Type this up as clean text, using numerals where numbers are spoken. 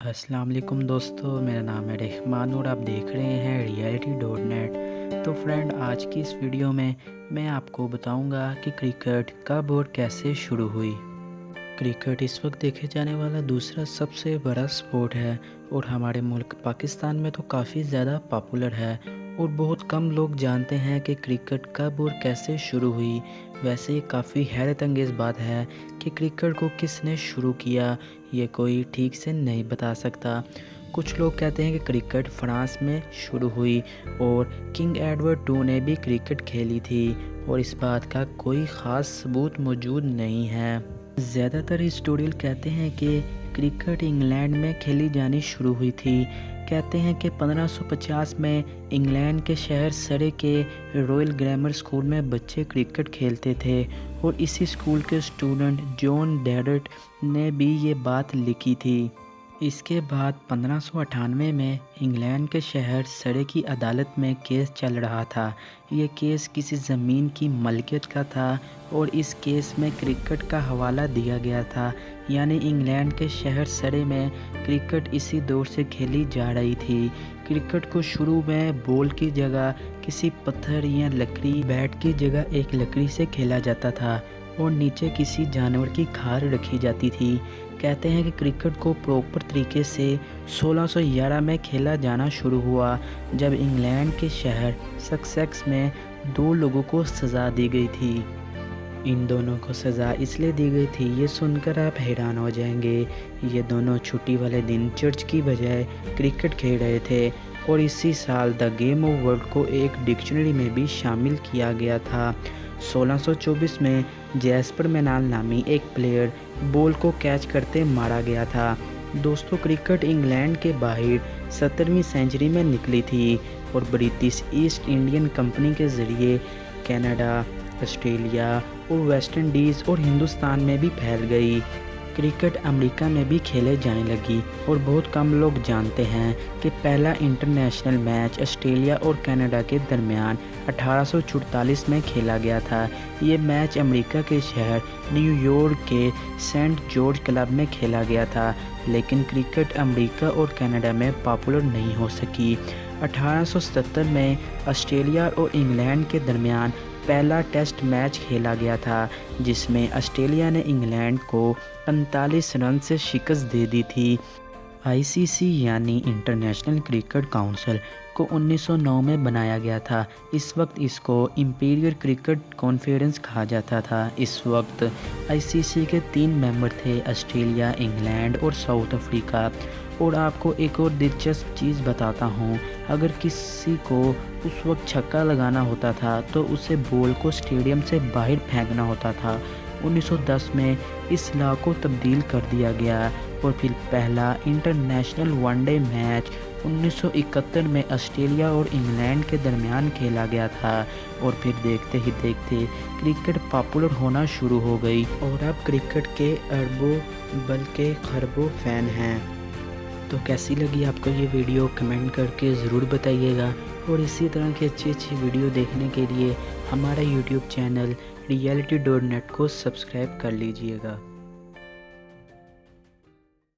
अस्सलाम वालेकुम दोस्तों, मेरा नाम है रहमान और आप देख रहे हैं reality.net। तो फ्रेंड, आज की इस वीडियो में मैं आपको बताऊंगा कि क्रिकेट कब और कैसे शुरू हुई। क्रिकेट इस वक्त देखे जाने वाला दूसरा सबसे बड़ा स्पोर्ट है और हमारे मुल्क पाकिस्तान में तो काफ़ी ज़्यादा पॉपुलर है और बहुत कम लोग जानते हैं कि क्रिकेट कब और कैसे शुरू हुई। वैसे ये काफ़ी हैरत अंगेज़ बात है कि क्रिकेट को किसने शुरू किया, ये कोई ठीक से नहीं बता सकता। कुछ लोग कहते हैं कि क्रिकेट फ्रांस में शुरू हुई और किंग एडवर्ड II ने भी क्रिकेट खेली थी और इस बात का कोई ख़ास सबूत मौजूद नहीं है। ज़्यादातर हिस्टोरियल कहते हैं कि क्रिकेट इंग्लैंड में खेली जानी शुरू हुई थी। कहते हैं कि 1550 में इंग्लैंड के शहर सरे के रॉयल ग्रामर स्कूल में बच्चे क्रिकेट खेलते थे और इसी स्कूल के स्टूडेंट जॉन डेरट ने भी ये बात लिखी थी। इसके बाद 1598 में इंग्लैंड के शहर सरे की अदालत में केस चल रहा था। ये केस किसी ज़मीन की मलकियत का था और इस केस में क्रिकेट का हवाला दिया गया था, यानी इंग्लैंड के शहर सरे में क्रिकेट इसी दौर से खेली जा रही थी। क्रिकेट को शुरू में बॉल की जगह किसी पत्थर या लकड़ी, बैट की जगह एक लकड़ी से खेला जाता था और नीचे किसी जानवर की खाल रखी जाती थी। कहते हैं कि क्रिकेट को प्रॉपर तरीके से 1611 में खेला जाना शुरू हुआ, जब इंग्लैंड के शहर सक्सेक्स में 2 लोगों को सज़ा दी गई थी। इन दोनों को सज़ा इसलिए दी गई थी, ये सुनकर आप हैरान हो जाएंगे। ये दोनों छुट्टी वाले दिन चर्च की बजाय क्रिकेट खेल रहे थे और इसी साल द गेम ऑफ वर्ल्ड को एक डिक्शनरी में भी शामिल किया गया था। 1624 में जैस्पर मेनाल नामी एक प्लेयर बॉल को कैच करते मारा गया था। दोस्तों, क्रिकेट इंग्लैंड के बाहर 17वीं सेंचुरी में निकली थी और ब्रिटिश ईस्ट इंडियन कंपनी के ज़रिए कनाडा, ऑस्ट्रेलिया और वेस्ट इंडीज़ और हिंदुस्तान में भी फैल गई। क्रिकेट अमेरिका में भी खेले जाने लगी और बहुत कम लोग जानते हैं कि पहला इंटरनेशनल मैच ऑस्ट्रेलिया और कनाडा के दरमियान 1844 में खेला गया था। ये मैच अमेरिका के शहर न्यूयॉर्क के सेंट जॉर्ज क्लब में खेला गया था, लेकिन क्रिकेट अमेरिका और कनाडा में पॉपुलर नहीं हो सकी। 1870 में ऑस्ट्रेलिया और इंग्लैंड के दरमियान पहला टेस्ट मैच खेला गया था, जिसमें ऑस्ट्रेलिया ने इंग्लैंड को 45 रन से शिकस्त दे दी थी। ICC यानी इंटरनेशनल क्रिकेट काउंसिल को 1909 में बनाया गया था। इस वक्त इसको इंपीरियल क्रिकेट कॉन्फ्रेंस कहा जाता था। इस वक्त ICC के 3 मेंबर थे, ऑस्ट्रेलिया, इंग्लैंड और साउथ अफ्रीका। और आपको एक और दिलचस्प चीज़ बताता हूँ, अगर किसी को उस वक्त छक्का लगाना होता था तो उसे बॉल को स्टेडियम से बाहर फेंकना होता था। 1910 में इस लॉ को तब्दील कर दिया गया और फिर पहला इंटरनेशनल वनडे मैच 1971 में ऑस्ट्रेलिया और इंग्लैंड के दरमियान खेला गया था और फिर देखते ही देखते क्रिकेट पॉपुलर होना शुरू हो गई और अब क्रिकेट के अरबों बल्कि खरबों फ़ैन हैं। तो कैसी लगी आपको ये वीडियो, कमेंट करके ज़रूर बताइएगा और इसी तरह की अच्छी वीडियो देखने के लिए हमारा YouTube चैनल reality.net को सब्सक्राइब कर लीजिएगा।